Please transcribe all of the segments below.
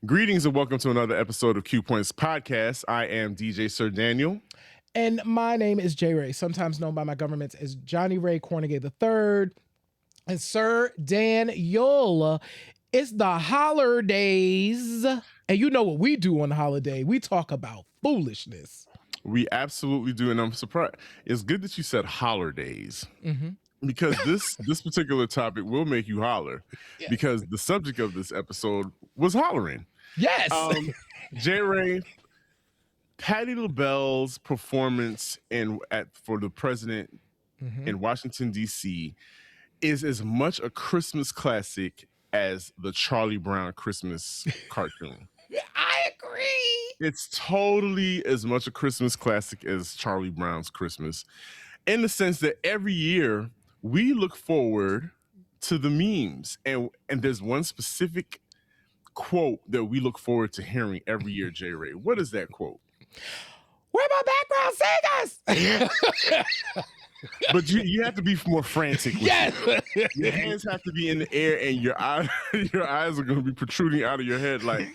Greetings and welcome to another episode of Q Points Podcast. I am DJ Sir Daniel. And my name is J. Ray, sometimes known by my government as Johnny Ray Cornegay III. And Sir Daniel, it's the holidays. And you know what we do on the holiday. We talk about foolishness. We absolutely do. And I'm surprised. It's good that you said holidays. Mm-hmm. Because this particular topic will make you holler. Yeah. Because the subject of this episode was hollering. Yes. J. Ray, Patti LaBelle's performance for the president in Washington, D.C. is as much a Christmas classic as the Charlie Brown Christmas cartoon. I agree. It's totally as much a Christmas classic as Charlie Brown's Christmas, in the sense that every year we look forward to the memes. And there's one specific quote that we look forward to hearing every year, J. Ray. What is that quote? Where my background singers? But you have to be more frantic. Yes. Your hands have to be in the air and your eyes are going to be protruding out of your head like,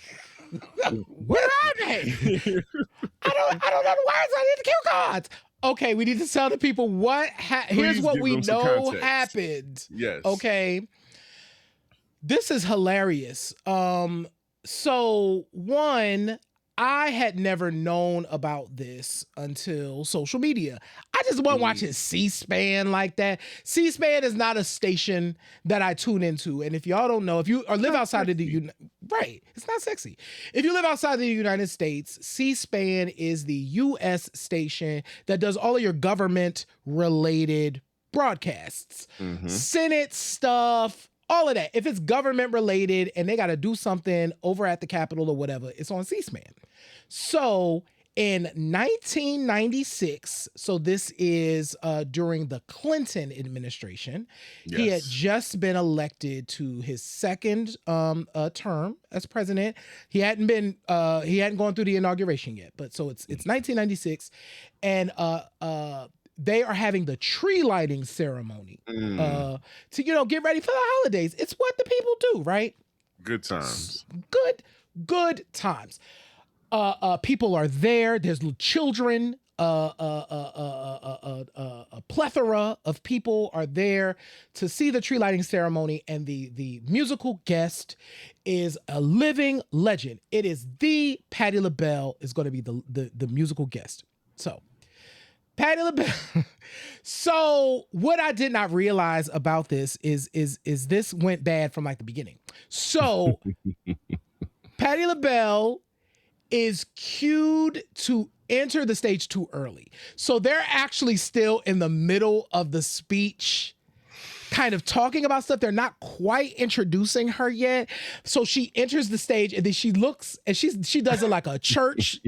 where are they? I don't know the words. I need the cue cards. Okay, we need to tell the people here's what we know happened. Yes. Okay. This is hilarious. So one, I had never known about this until social media. I just wasn't watching C-SPAN like that. C-SPAN is not a station that I tune into. And if y'all don't know, if you live outside of the right, it's not sexy. If you live outside of the United States, C-SPAN is the U.S. station that does all of your government-related broadcasts, Senate stuff, all of that. If it's government related and they got to do something over at the Capitol or whatever, it's on C-SPAN. So in 1996, so this is during the Clinton administration, yes. He had just been elected to his second term as president. He hadn't gone through the inauguration yet, but so it's 1996, and they are having the tree lighting ceremony to get ready for the holidays. It's what the people do, right? Good times. Good times. People are there. There's children. A plethora of people are there to see the tree lighting ceremony, and the musical guest is a living legend. It is the Patti LaBelle is going to be the musical guest. So Patti LaBelle. So what I did not realize about this is this went bad from like the beginning. So Patti LaBelle is cued to enter the stage too early. So they're actually still in the middle of the speech, kind of talking about stuff. They're not quite introducing her yet. So she enters the stage and then she looks and she does it like a church,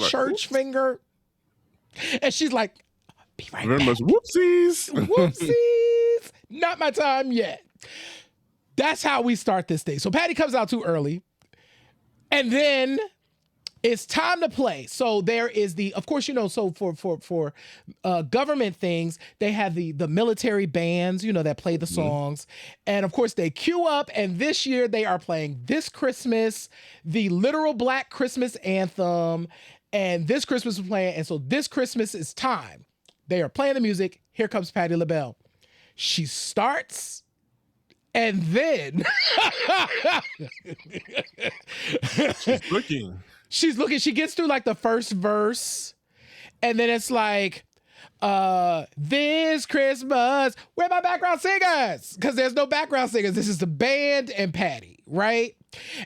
church finger. And she's like, be right very back. Much whoopsies. Whoopsies. Not my time yet. That's how we start this thing. So Patti comes out too early. And then it's time to play. So there is of course, so for government things, they have the military bands, that play the songs. And of course they queue up. And this year they are playing This Christmas, the literal Black Christmas anthem. And This Christmas is playing. And so This Christmas is time. They are playing the music. Here comes Patti LaBelle. She starts. And then she's looking. She gets through like the first verse. And then it's like, this Christmas, where my background singers? Because there's no background singers. This is the band and Patti, right?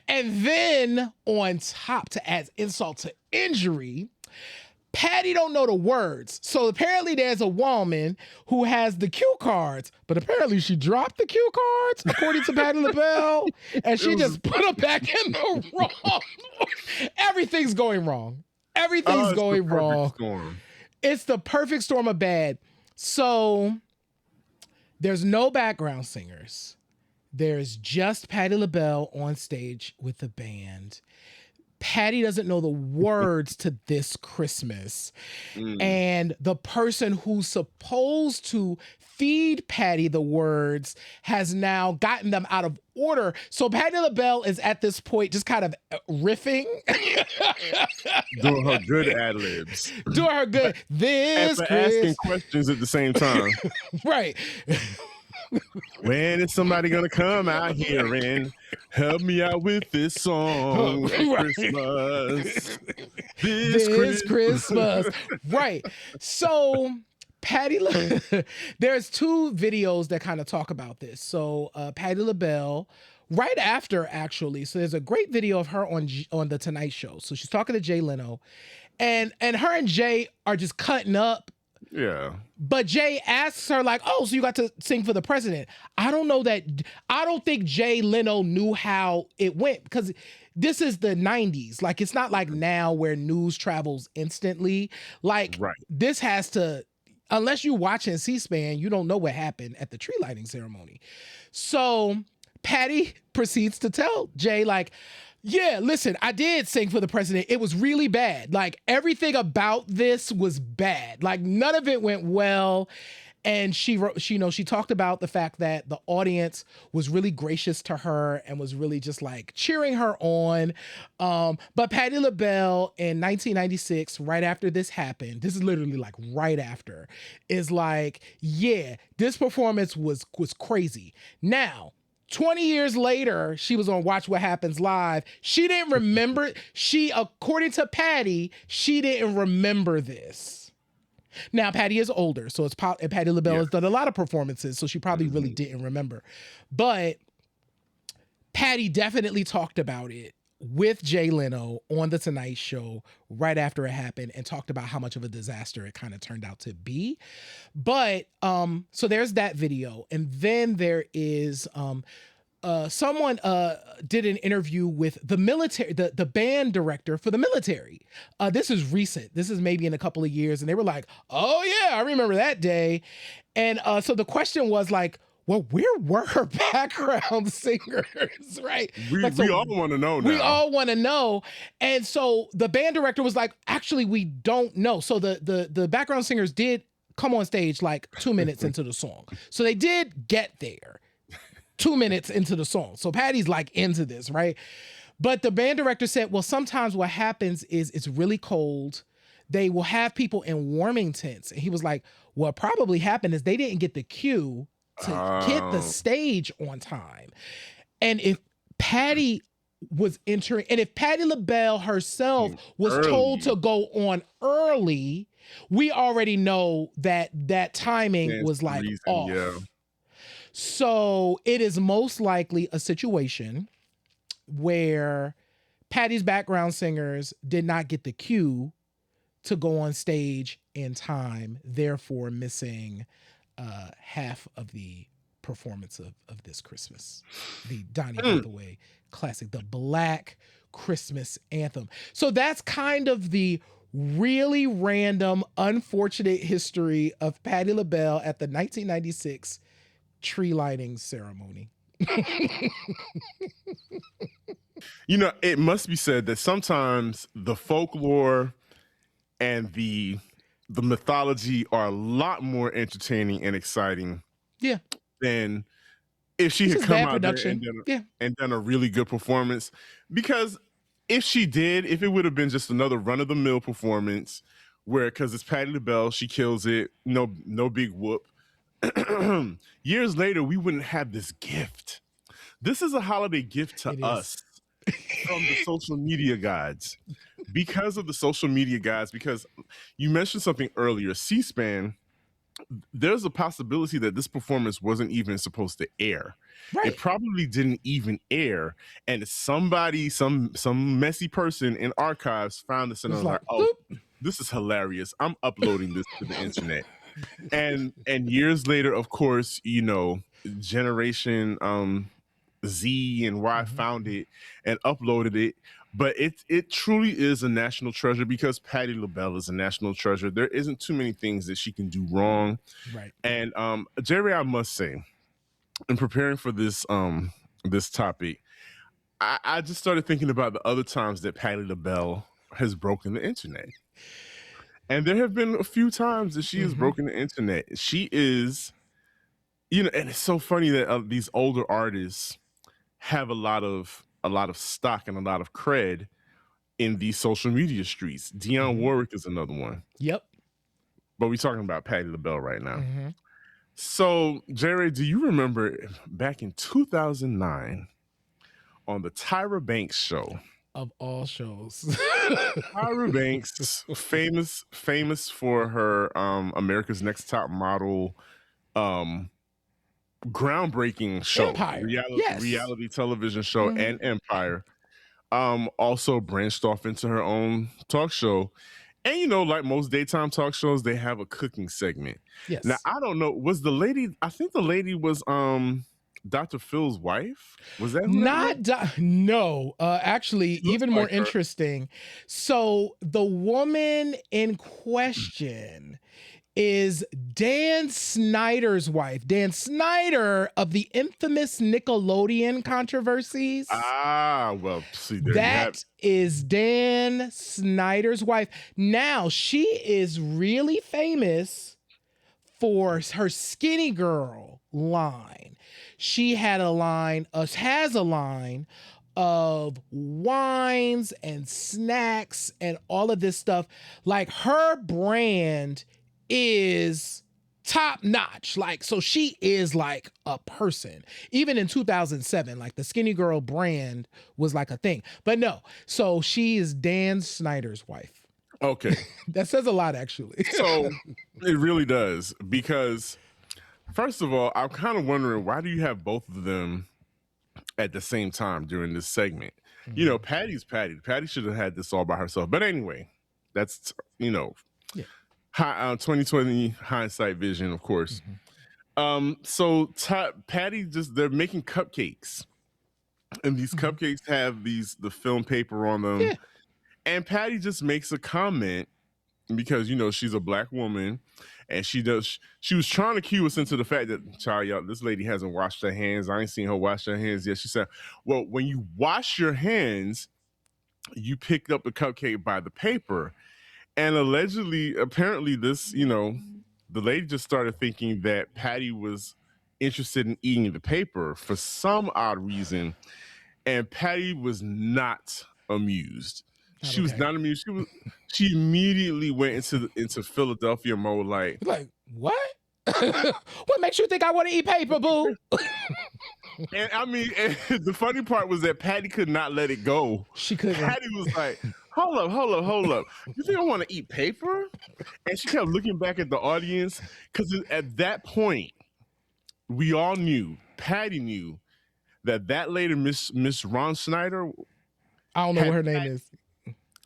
And then on top, to add insult to injury, Patti don't know the words. So apparently there's a woman who has the cue cards, but apparently she dropped the cue cards, according to Patti LaBelle, and she just put them back in the wrong. Everything's going wrong. Everything's going wrong. Storm. It's the perfect storm of bad. So there's no background singers. There's just Patti LaBelle on stage with the band. Patti doesn't know the words to This Christmas. Mm. And the person who's supposed to feed Patti the words has now gotten them out of order. So Patti LaBelle is at this point just kind of riffing. Doing her good ad-libs. Doing her good. This and Chris. asking questions at the same time. Right. When is somebody gonna come out here and help me out with this song for Christmas? This Christmas. Right. So Patti, there's two videos that kind of talk about this. So Patti LaBelle, right after actually, so there's a great video of her on the Tonight Show. So she's talking to Jay Leno, and her and Jay are just cutting up. Yeah. But Jay asks her like, "Oh, so you got to sing for the president?" I don't think Jay Leno knew how it went, because this is the 90s. Like, it's not like now where news travels instantly. Like, This has to, unless you're watching C-SPAN, you don't know what happened at the tree lighting ceremony. So Patti proceeds to tell Jay like, "Yeah, listen, I did sing for the president. It was really bad. Like, everything about this was bad. Like, none of it went well." And she talked about the fact that the audience was really gracious to her and was really just like cheering her on. But Patti LaBelle in 1996, right after this happened, this is literally like right after, is like, "Yeah, this performance was crazy." Now, 20 years later, she was on Watch What Happens Live. She didn't remember. According to Patti, she didn't remember this. Now, Patti is older, so Patti LaBelle has done a lot of performances, so she probably really didn't remember. But Patti definitely talked about it with Jay Leno on The Tonight Show right after it happened, and talked about how much of a disaster it kind of turned out to be. But so there's that video, and then there is someone did an interview with the military, the band director for the military. This is recent. This is maybe in a couple of years, and they were like, "Oh yeah, I remember that day." And so the question was like, well, where were her background singers, right? We all want to know now. We all want to know. And so the band director was like, "Actually, we don't know." So the background singers did come on stage like 2 minutes into the song. So they did get there 2 minutes into the song. So Patti's like into this, right? But the band director said, well, sometimes what happens is it's really cold. They will have people in warming tents. And he was like, what probably happened is they didn't get the cue to hit the stage on time. And if Patti was entering, and if Patti LaBelle herself was told to go on early, we already know that timing was like off. Yeah. So it is most likely a situation where Patti's background singers did not get the cue to go on stage in time, therefore missing half of the performance of This Christmas, the Donny Hathaway classic, the Black Christmas anthem. So that's kind of the really random, unfortunate history of Patti LaBelle at the 1996 tree lighting ceremony. You know, it must be said that sometimes the folklore and the mythology are a lot more entertaining and exciting. Yeah. Than if she had come out there and done a really good performance. Because if it would have been just another run-of-the-mill performance where, because it's Patti LaBelle, she kills it, no big whoop. Years later, we wouldn't have this gift. This is a holiday gift to us from the social media gods. Because of the social media gods, because you mentioned something earlier, C-SPAN, there's a possibility that this performance wasn't even supposed to air. Right. It probably didn't even air. And somebody, some messy person in archives found this and was like, oh, this is hilarious. I'm uploading this to the internet. And years later, of course, you know, Generation Z and Y found it and uploaded it. But it truly is a national treasure, because Patti LaBelle is a national treasure. There isn't too many things that she can do wrong. Right. And Jerry, I must say, in preparing for this this topic, I just started thinking about the other times that Patti LaBelle has broken the internet. And there have been a few times that she has broken the internet. She is, and it's so funny that these older artists have a lot of stock and a lot of cred in these social media streets. Dionne Warwick is another one. Yep. But we're talking about Patti LaBelle right now. So, Jerry, do you remember back in 2009 on the Tyra Banks Show? Of all shows. Tyra Banks, famous for her America's Next Top Model groundbreaking show. Empire. Reality television show and Empire. Also branched off into her own talk show. And like most daytime talk shows, they have a cooking segment. Yes. Now I don't know, was the lady, I think the lady was Dr. Phil's wife? Was that no, actually even more interesting. So the woman in question is Dan Snyder's wife. Dan Snyder of the infamous Nickelodeon controversies. Well, see, that is Dan Snyder's wife. Now, she is really famous for her Skinny Girl line. She has a line of wines and snacks and all of this stuff. Like, her brand is top notch. Like, so she is like a person. Even in 2007, like the Skinny Girl brand was like a thing. But no, so she is Dan Snyder's wife. Okay. That says a lot, actually. So it really does, because first of all, I'm kind of wondering, why do you have both of them at the same time during this segment? Patty's Patti. Patti should have had this all by herself. But anyway, that's, 2020 hindsight vision, of course. So Patti they're making cupcakes, and these cupcakes have the film paper on them. And Patti just makes a comment because she's a Black woman, and she was trying to cue us into the fact that, child, this lady hasn't washed her hands. I ain't seen her wash her hands yet. She said, well, when you wash your hands, you picked up the cupcake by the paper. And apparently this, the lady just started thinking that Patti was interested in eating the paper for some odd reason. And Patti was not amused. She was not amused. She immediately went into Philadelphia mode, like what? What makes you think I want to eat paper, boo? And I mean, the funny part was that Patti could not let it go. She couldn't. Patti was like, hold up. You think I want to eat paper? And she kept looking back at the audience, because at that point, we all knew, Patti knew, that lady, Miss Ron Schneider, I don't know what her name is,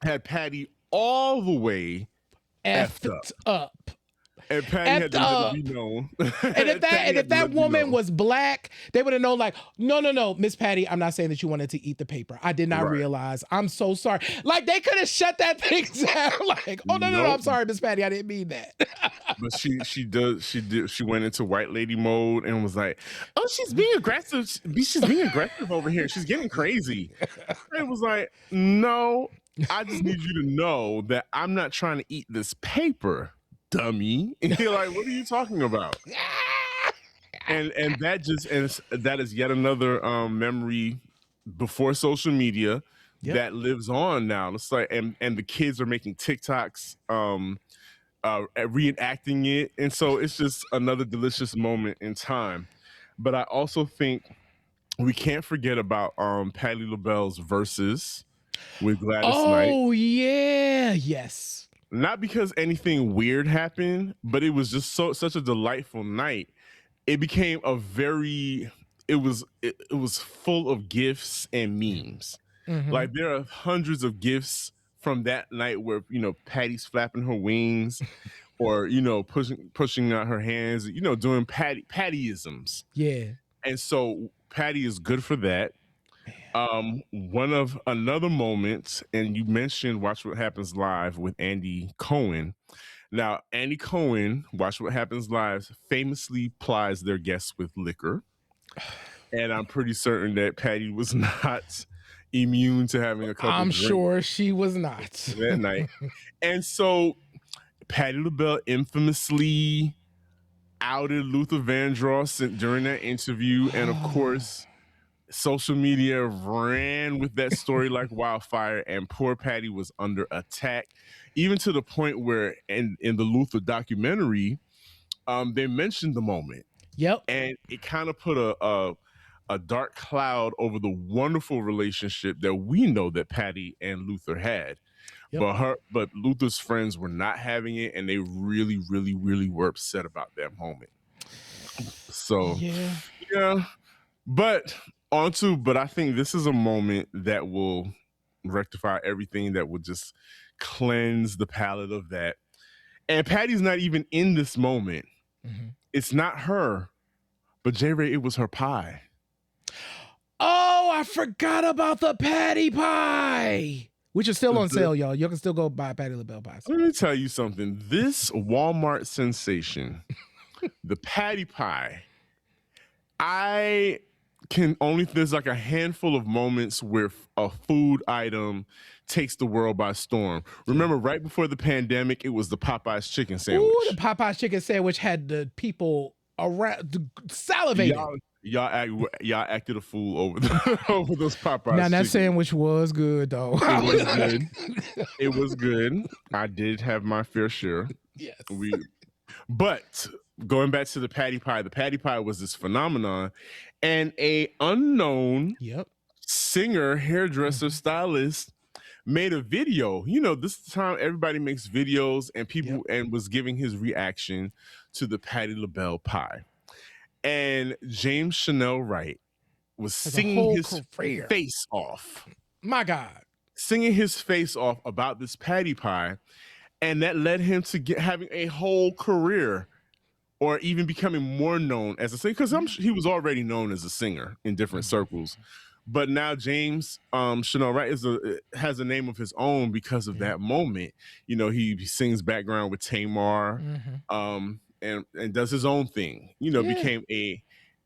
had Patti all the way effed up. And Patti had to let it be known. And if that woman was Black, they would have known, like, no, Miss Patti, I'm not saying that you wanted to eat the paper. I did not realize. I'm so sorry. Like, they could have shut that thing down. Like, oh, no, I'm sorry, Miss Patti, I didn't mean that. But she went into white lady mode and was like, oh, she's being aggressive. She's being aggressive over here. She's getting crazy. And it was like, no, I just need you to know that I'm not trying to eat this paper, dummy. And you're like, what are you talking about? And that is yet another memory before social media that lives on now. It's like, and the kids are making TikToks reenacting it, and so it's just another delicious moment in time. But I also think we can't forget about Patti LaBelle's verses with Gladys Knight. Oh yeah, yes. Not because anything weird happened, but it was just such a delightful night. It became it was full of GIFs and memes. Like, there are hundreds of GIFs from that night where, Patty's flapping her wings or, pushing out her hands, doing Pattyisms. Yeah. And so Patti is good for that. One of another moment, and you mentioned Watch What Happens Live with Andy Cohen. Now, Andy Cohen, Watch What Happens Live, famously plies their guests with liquor. And I'm pretty certain that Patti was not immune to having a couple I'm drinks sure she was not. that night. And so Patti LaBelle infamously outed Luther Vandross during that interview. And of course, social media ran with that story like wildfire, and poor Patti was under attack, even to the point where in the Luther documentary, they mentioned the moment. Yep. And it kind of put a dark cloud over the wonderful relationship that we know that Patti and Luther had. Yep. But Luther's friends were not having it, and they really, really, really were upset about that moment. So yeah. But I think this is a moment that will rectify everything, that will just cleanse the palate of that. And Patti's not even in this moment. Mm-hmm. It's not her, but J-Ray, it was her pie. Oh, I forgot about the Patti Pie, which is still on sale, y'all. You can still go buy Patti LaBelle pies. Let me tell you something. This Walmart sensation, the Patti Pie, there's like a handful of moments where a food item takes the world by storm. Remember, right before the pandemic, it was the Popeyes chicken sandwich. Ooh, the Popeyes chicken sandwich had the people around salivating. Y'all acted a fool over those Popeyes. Now that sandwich was good though. It was good. It was good. I did have my fair share. Yes. But going back to the Patti Pie was this phenomenon, and a unknown singer, hairdresser, stylist made a video. You know, this time everybody makes videos, and people and was giving his reaction to the Patti LaBelle pie. And James Chanel Wright was singing his face off. My God. Singing his face off about this Patti Pie. And that led him to having a whole career, or even becoming more known as a singer, because he was already known as a singer in different circles. But now James Chanel Wright has a name of his own because of that moment. You know, he sings background with Tamar, and does his own thing. You know, became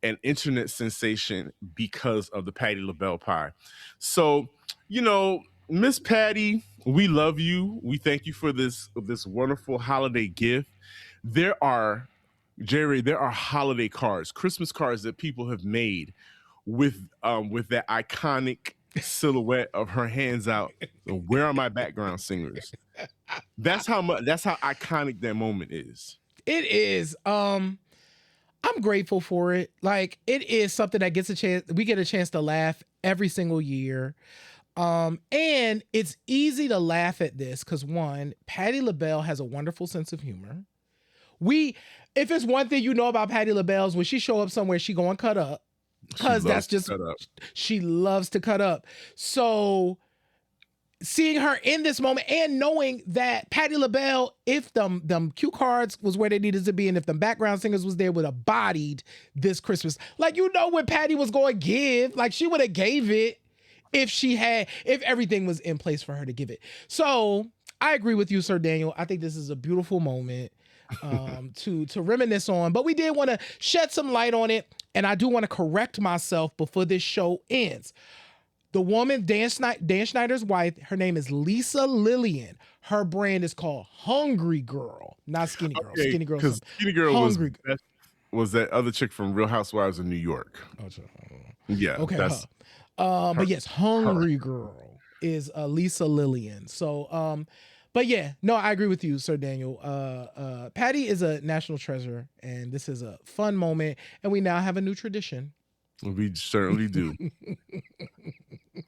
an internet sensation because of the Patti LaBelle pie. So, you know, Miss Patti, we love you. We thank you for this wonderful holiday gift. There are holiday cards, Christmas cards that people have made with that iconic silhouette of her hands out. Where are my background singers? That's how iconic that moment is. It is. I'm grateful for it. Like, it is something that we get a chance to laugh every single year. And it's easy to laugh at this because, one, Patti LaBelle has a wonderful sense of humor. If it's one thing you know about Patti LaBelle's, when she show up somewhere, she going to cut up, because she loves to cut up. So seeing her in this moment and knowing that Patti LaBelle, if them cue cards was where they needed to be, and if them background singers was there, would have bodied this Christmas. Like, you know what Patti was going to give, like she would have gave it if everything was in place for her to give it. So I agree with you, Sir Daniel. I think this is a beautiful moment to reminisce on, but we did want to shed some light on it. And I do want to correct myself before this show ends. The woman, Dan Schneider's wife, her name is Lisa Lillian. Her brand is called Hungry Girl, not Skinny Girl. Okay, Skinny Girl. Because Skinny Girl was that other chick from Real Housewives of New York. Yeah. Okay. But yes, Hungry Girl is Lisa Lillian. So, but yeah, no, I agree with you, Sir Daniel. Patti is a national treasure, and this is a fun moment, and we now have a new tradition. We certainly do.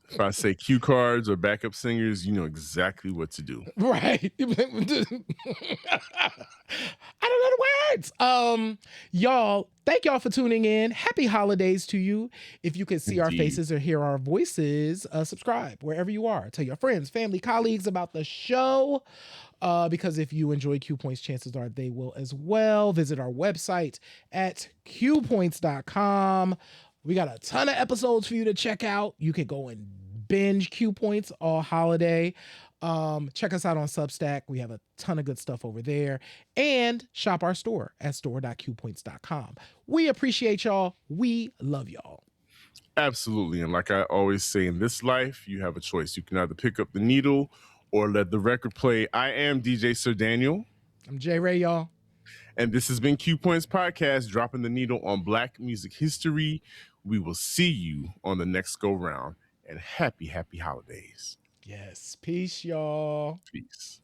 If I say cue cards or backup singers, you know exactly what to do. Right. I don't know the words. Y'all, thank y'all for tuning in. Happy holidays to you. If you can see our faces or hear our voices, subscribe wherever you are. Tell your friends, family, colleagues about the show. Because if you enjoy Q Points, chances are they will as well. Visit our website at qpoints.com. We got a ton of episodes for you to check out. You can go and binge Q Points all holiday. Check us out on Substack. We have a ton of good stuff over there. And shop our store at store.qpoints.com. We appreciate y'all. We love y'all. Absolutely. And like I always say, in this life, you have a choice. You can either pick up the needle or let the record play. I am DJ Sir Daniel. I'm J Ray, y'all. And this has been Q Points Podcast, dropping the needle on Black music history. We will see you on the next go round. And happy holidays. Yes. Peace, y'all. Peace.